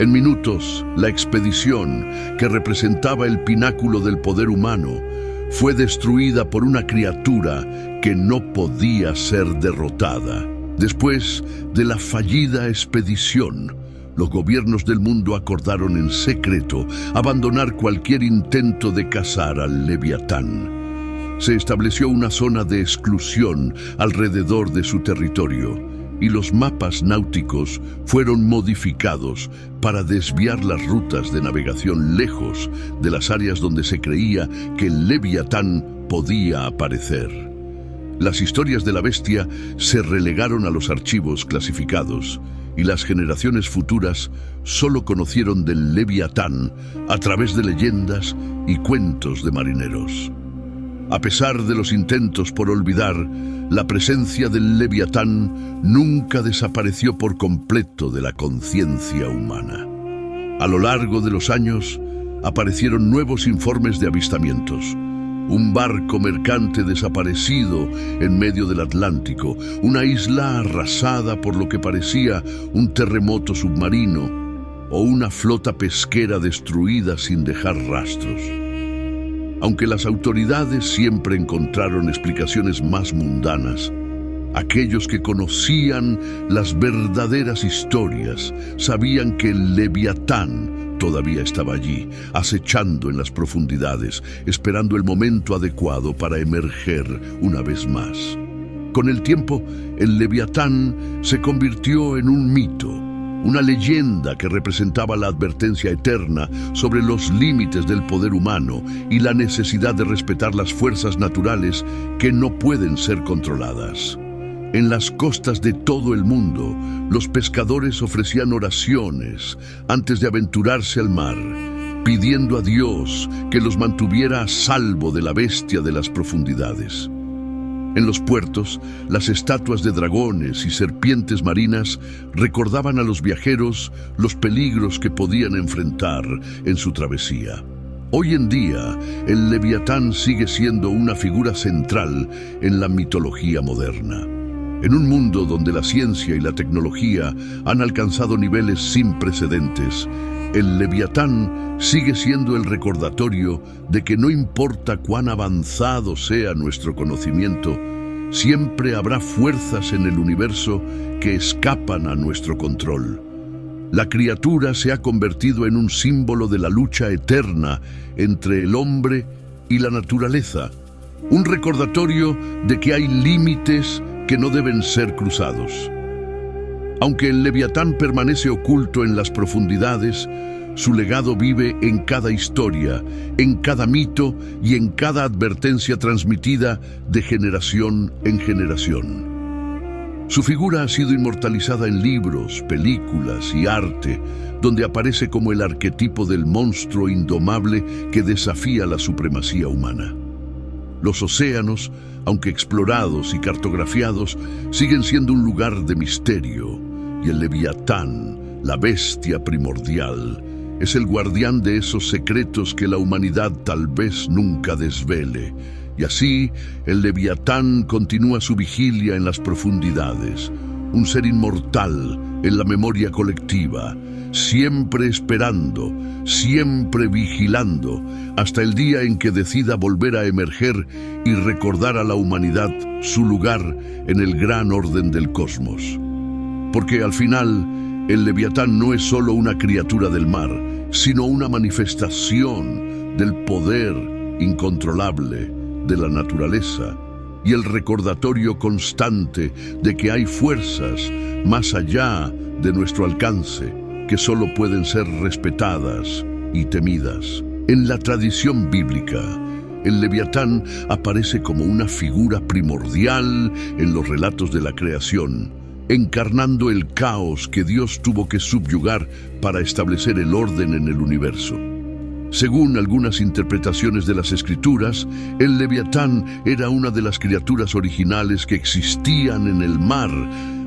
En minutos, la expedición, que representaba el pináculo del poder humano, fue destruida por una criatura que no podía ser derrotada. Después de la fallida expedición, los gobiernos del mundo acordaron en secreto abandonar cualquier intento de cazar al Leviatán. Se estableció una zona de exclusión alrededor de su territorio, y los mapas náuticos fueron modificados para desviar las rutas de navegación lejos de las áreas donde se creía que el Leviatán podía aparecer. Las historias de la bestia se relegaron a los archivos clasificados, y las generaciones futuras solo conocieron del Leviatán a través de leyendas y cuentos de marineros. A pesar de los intentos por olvidar, la presencia del Leviatán nunca desapareció por completo de la conciencia humana. A lo largo de los años, aparecieron nuevos informes de avistamientos. Un barco mercante desaparecido en medio del Atlántico, una isla arrasada por lo que parecía un terremoto submarino, o una flota pesquera destruida sin dejar rastros. Aunque las autoridades siempre encontraron explicaciones más mundanas, aquellos que conocían las verdaderas historias sabían que el Leviatán todavía estaba allí, acechando en las profundidades, esperando el momento adecuado para emerger una vez más. Con el tiempo, el Leviatán se convirtió en un mito, una leyenda que representaba la advertencia eterna sobre los límites del poder humano y la necesidad de respetar las fuerzas naturales que no pueden ser controladas. En las costas de todo el mundo, los pescadores ofrecían oraciones antes de aventurarse al mar, pidiendo a Dios que los mantuviera a salvo de la bestia de las profundidades. En los puertos, las estatuas de dragones y serpientes marinas recordaban a los viajeros los peligros que podían enfrentar en su travesía. Hoy en día, el Leviatán sigue siendo una figura central en la mitología moderna. En un mundo donde la ciencia y la tecnología han alcanzado niveles sin precedentes, el Leviatán sigue siendo el recordatorio de que no importa cuán avanzado sea nuestro conocimiento, siempre habrá fuerzas en el universo que escapan a nuestro control. La criatura se ha convertido en un símbolo de la lucha eterna entre el hombre y la naturaleza, un recordatorio de que hay límites que no deben ser cruzados. Aunque el Leviatán permanece oculto en las profundidades, su legado vive en cada historia, en cada mito y en cada advertencia transmitida de generación en generación. Su figura ha sido inmortalizada en libros, películas y arte, donde aparece como el arquetipo del monstruo indomable que desafía la supremacía humana. Los océanos, aunque explorados y cartografiados, siguen siendo un lugar de misterio, y el Leviatán, la bestia primordial, es el guardián de esos secretos que la humanidad tal vez nunca desvele. Y así, el Leviatán continúa su vigilia en las profundidades, un ser inmortal en la memoria colectiva, siempre esperando, siempre vigilando, hasta el día en que decida volver a emerger y recordar a la humanidad su lugar en el gran orden del cosmos. Porque al final, el Leviatán no es solo una criatura del mar, sino una manifestación del poder incontrolable de la naturaleza y el recordatorio constante de que hay fuerzas más allá de nuestro alcance que solo pueden ser respetadas y temidas. En la tradición bíblica, El Leviatán aparece como una figura primordial en los relatos de la creación, encarnando el caos que Dios tuvo que subyugar para establecer el orden en el universo. Según algunas interpretaciones de las Escrituras, el Leviatán era una de las criaturas originales que existían en el mar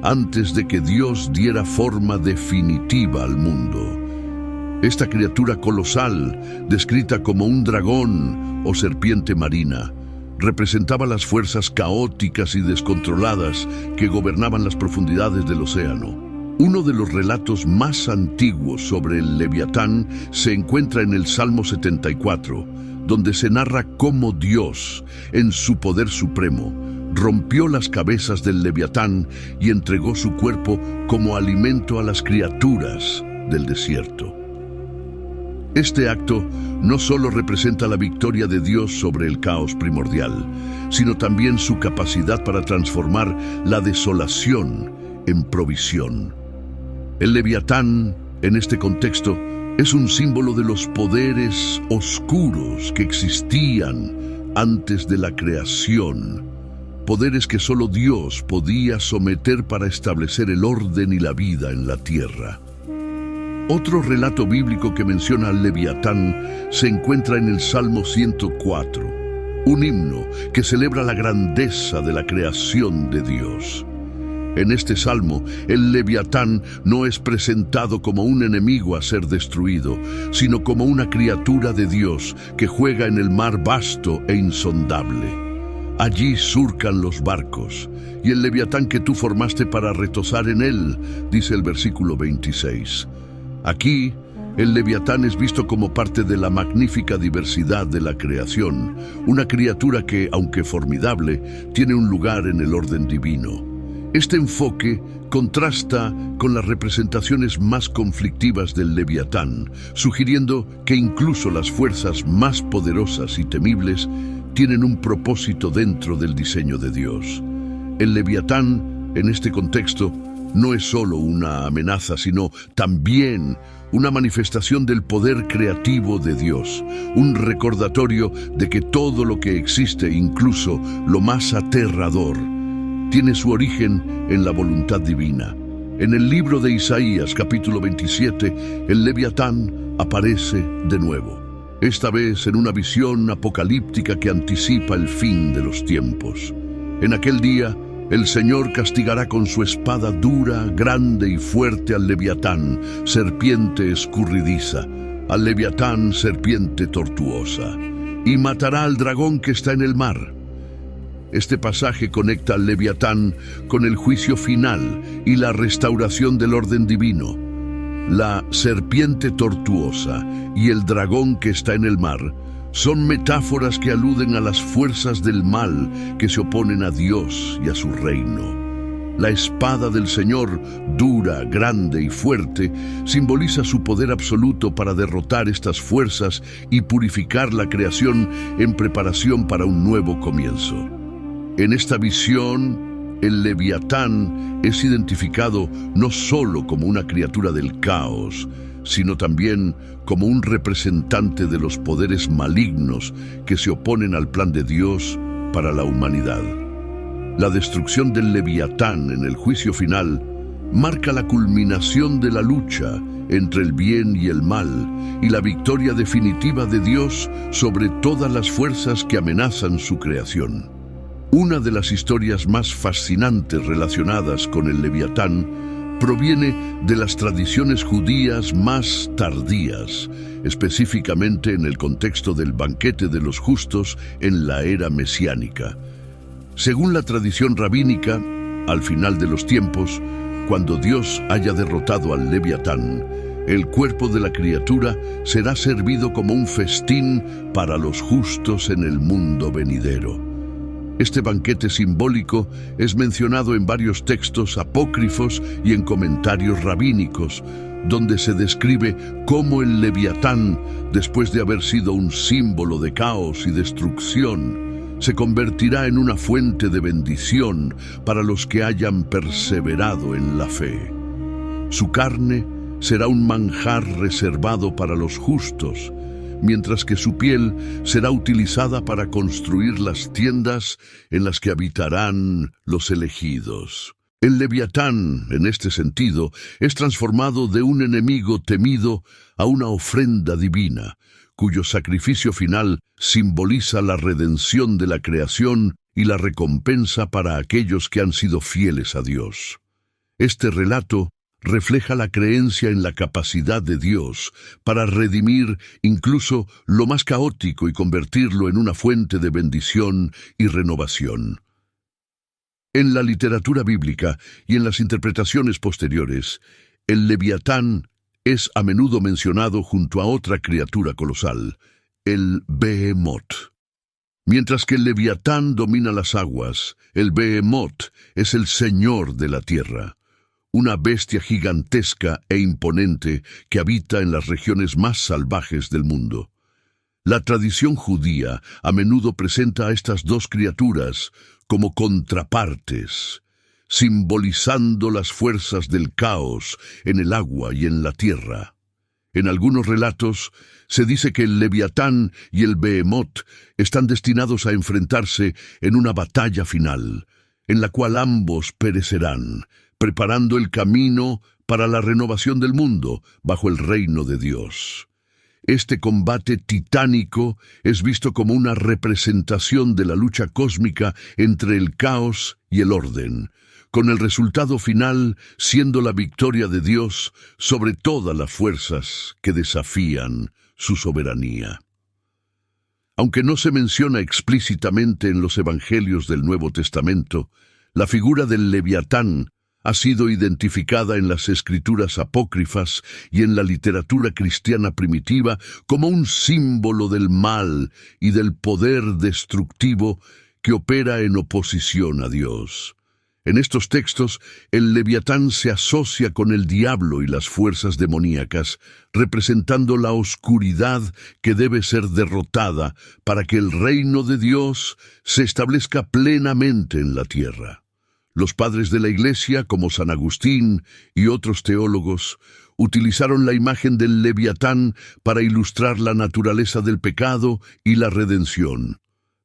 antes de que Dios diera forma definitiva al mundo. Esta criatura colosal, descrita como un dragón o serpiente marina, representaba las fuerzas caóticas y descontroladas que gobernaban las profundidades del océano. Uno de los relatos más antiguos sobre el Leviatán se encuentra en el Salmo 74, donde se narra cómo Dios, en su poder supremo, rompió las cabezas del Leviatán y entregó su cuerpo como alimento a las criaturas del desierto. Este acto no solo representa la victoria de Dios sobre el caos primordial, sino también su capacidad para transformar la desolación en provisión. El Leviatán, en este contexto, es un símbolo de los poderes oscuros que existían antes de la creación, poderes que solo Dios podía someter para establecer el orden y la vida en la tierra. Otro relato bíblico que menciona al Leviatán se encuentra en el Salmo 104, un himno que celebra la grandeza de la creación de Dios. En este salmo, el Leviatán no es presentado como un enemigo a ser destruido, sino como una criatura de Dios que juega en el mar vasto e insondable. Allí surcan los barcos, y el Leviatán que tú formaste para retozar en él, dice el versículo 26. Aquí, el Leviatán es visto como parte de la magnífica diversidad de la creación, una criatura que, aunque formidable, tiene un lugar en el orden divino. Este enfoque contrasta con las representaciones más conflictivas del Leviatán, sugiriendo que incluso las fuerzas más poderosas y temibles tienen un propósito dentro del diseño de Dios. El Leviatán, en este contexto, no es solo una amenaza, sino también una manifestación del poder creativo de Dios, un recordatorio de que todo lo que existe, incluso lo más aterrador, tiene su origen en la voluntad divina. En el libro de Isaías, capítulo 27, el Leviatán aparece de nuevo, esta vez en una visión apocalíptica que anticipa el fin de los tiempos. En aquel día, el Señor castigará con su espada dura, grande y fuerte al Leviatán, serpiente escurridiza, al Leviatán, serpiente tortuosa, y matará al dragón que está en el mar. Este pasaje conecta al Leviatán con el juicio final y la restauración del orden divino. La serpiente tortuosa y el dragón que está en el mar son metáforas que aluden a las fuerzas del mal que se oponen a Dios y a su reino. La espada del Señor, dura, grande y fuerte, simboliza su poder absoluto para derrotar estas fuerzas y purificar la creación en preparación para un nuevo comienzo. En esta visión, el Leviatán es identificado no solo como una criatura del caos, sino también como un representante de los poderes malignos que se oponen al plan de Dios para la humanidad. La destrucción del Leviatán en el juicio final marca la culminación de la lucha entre el bien y el mal y la victoria definitiva de Dios sobre todas las fuerzas que amenazan su creación. Una de las historias más fascinantes relacionadas con el Leviatán proviene de las tradiciones judías más tardías, específicamente en el contexto del banquete de los justos en la era mesiánica. Según la tradición rabínica, al final de los tiempos, cuando Dios haya derrotado al Leviatán, el cuerpo de la criatura será servido como un festín para los justos en el mundo venidero. Este banquete simbólico es mencionado en varios textos apócrifos y en comentarios rabínicos, donde se describe cómo el Leviatán, después de haber sido un símbolo de caos y destrucción, se convertirá en una fuente de bendición para los que hayan perseverado en la fe. Su carne será un manjar reservado para los justos, mientras que su piel será utilizada para construir las tiendas en las que habitarán los elegidos. El Leviatán, en este sentido, es transformado de un enemigo temido a una ofrenda divina, cuyo sacrificio final simboliza la redención de la creación y la recompensa para aquellos que han sido fieles a Dios. Este relato refleja la creencia en la capacidad de Dios para redimir incluso lo más caótico y convertirlo en una fuente de bendición y renovación. En la literatura bíblica y en las interpretaciones posteriores, el Leviatán es a menudo mencionado junto a otra criatura colosal, el Behemoth. Mientras que el Leviatán domina las aguas, el Behemoth es el señor de la tierra, una bestia gigantesca e imponente que habita en las regiones más salvajes del mundo. La tradición judía a menudo presenta a estas dos criaturas como contrapartes, simbolizando las fuerzas del caos en el agua y en la tierra. En algunos relatos se dice que el Leviatán y el Behemoth están destinados a enfrentarse en una batalla final, en la cual ambos perecerán, preparando el camino para la renovación del mundo bajo el reino de Dios. Este combate titánico es visto como una representación de la lucha cósmica entre el caos y el orden, con el resultado final siendo la victoria de Dios sobre todas las fuerzas que desafían su soberanía. Aunque no se menciona explícitamente en los Evangelios del Nuevo Testamento, la figura del Leviatán ha sido identificada en las escrituras apócrifas y en la literatura cristiana primitiva como un símbolo del mal y del poder destructivo que opera en oposición a Dios. En estos textos, el Leviatán se asocia con el diablo y las fuerzas demoníacas, representando la oscuridad que debe ser derrotada para que el reino de Dios se establezca plenamente en la tierra. Los padres de la Iglesia, como San Agustín y otros teólogos, utilizaron la imagen del Leviatán para ilustrar la naturaleza del pecado y la redención.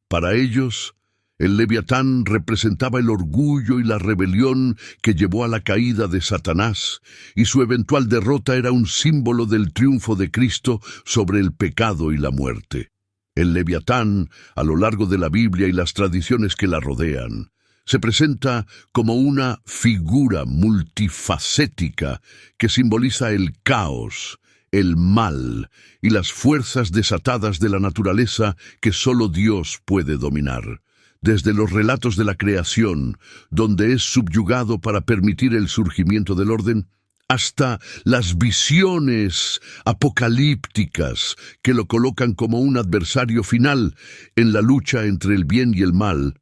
Para ellos, el Leviatán representaba el orgullo y la rebelión que llevó a la caída de Satanás, y su eventual derrota era un símbolo del triunfo de Cristo sobre el pecado y la muerte. El Leviatán, a lo largo de la Biblia y las tradiciones que la rodean, se presenta como una figura multifacética que simboliza el caos, el mal y las fuerzas desatadas de la naturaleza que solo Dios puede dominar. Desde los relatos de la creación, donde es subyugado para permitir el surgimiento del orden, hasta las visiones apocalípticas que lo colocan como un adversario final en la lucha entre el bien y el mal,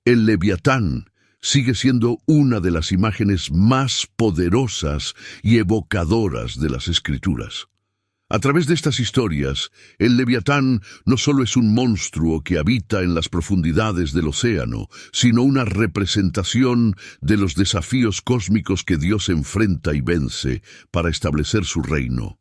el Leviatán sigue siendo una de las imágenes más poderosas y evocadoras de las Escrituras. A través de estas historias, el Leviatán no solo es un monstruo que habita en las profundidades del océano, sino una representación de los desafíos cósmicos que Dios enfrenta y vence para establecer su reino.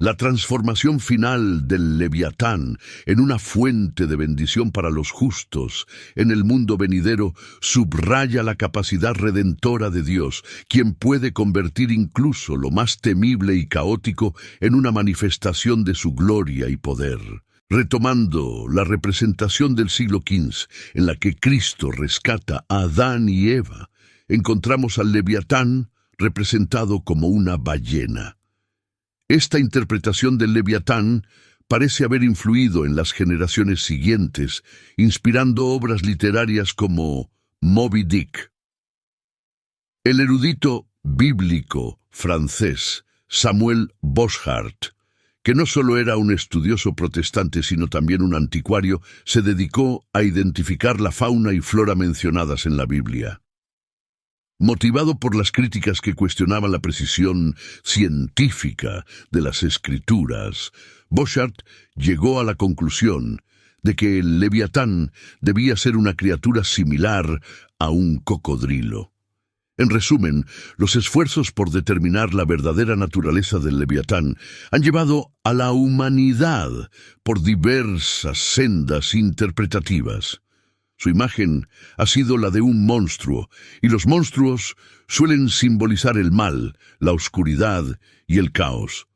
La transformación final del Leviatán en una fuente de bendición para los justos en el mundo venidero subraya la capacidad redentora de Dios, quien puede convertir incluso lo más temible y caótico en una manifestación de su gloria y poder. Retomando la representación del siglo XV, en la que Cristo rescata a Adán y Eva, encontramos al Leviatán representado como una ballena. Esta interpretación del Leviatán parece haber influido en las generaciones siguientes, inspirando obras literarias como Moby Dick. El erudito bíblico francés Samuel Boshart, que no solo era un estudioso protestante sino también un anticuario, se dedicó a identificar la fauna y flora mencionadas en la Biblia. Motivado por las críticas que cuestionaban la precisión científica de las Escrituras, Boshart llegó a la conclusión de que el Leviatán debía ser una criatura similar a un cocodrilo. En resumen, los esfuerzos por determinar la verdadera naturaleza del Leviatán han llevado a la humanidad por diversas sendas interpretativas. Su imagen ha sido la de un monstruo, y los monstruos suelen simbolizar el mal, la oscuridad y el caos.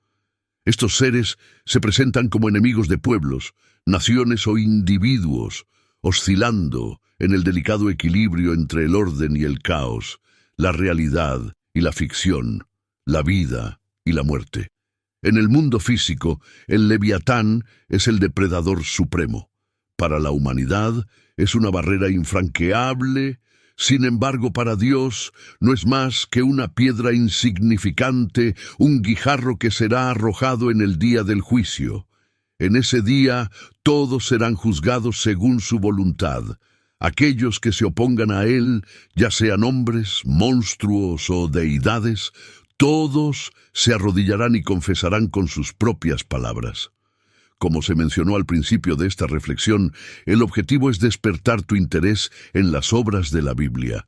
Estos seres se presentan como enemigos de pueblos, naciones o individuos, oscilando en el delicado equilibrio entre el orden y el caos, la realidad y la ficción, la vida y la muerte. En el mundo físico, el Leviatán es el depredador supremo. Para la humanidad es una barrera infranqueable, sin embargo para Dios no es más que una piedra insignificante, un guijarro que será arrojado en el día del juicio. En ese día todos serán juzgados según su voluntad. Aquellos que se opongan a él, ya sean hombres, monstruos o deidades, todos se arrodillarán y confesarán con sus propias palabras. Como se mencionó al principio de esta reflexión, el objetivo es despertar tu interés en las obras de la Biblia.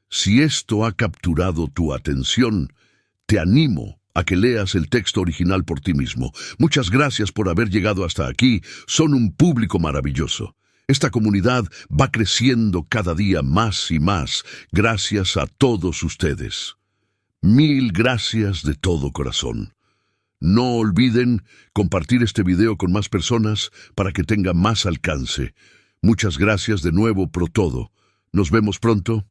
Si esto ha capturado tu atención, te animo a que leas el texto original por ti mismo. Muchas gracias por haber llegado hasta aquí. Son un público maravilloso. Esta comunidad va creciendo cada día más y más, gracias a todos ustedes. Mil gracias de todo corazón. No olviden compartir este video con más personas para que tenga más alcance. Muchas gracias de nuevo por todo. Nos vemos pronto.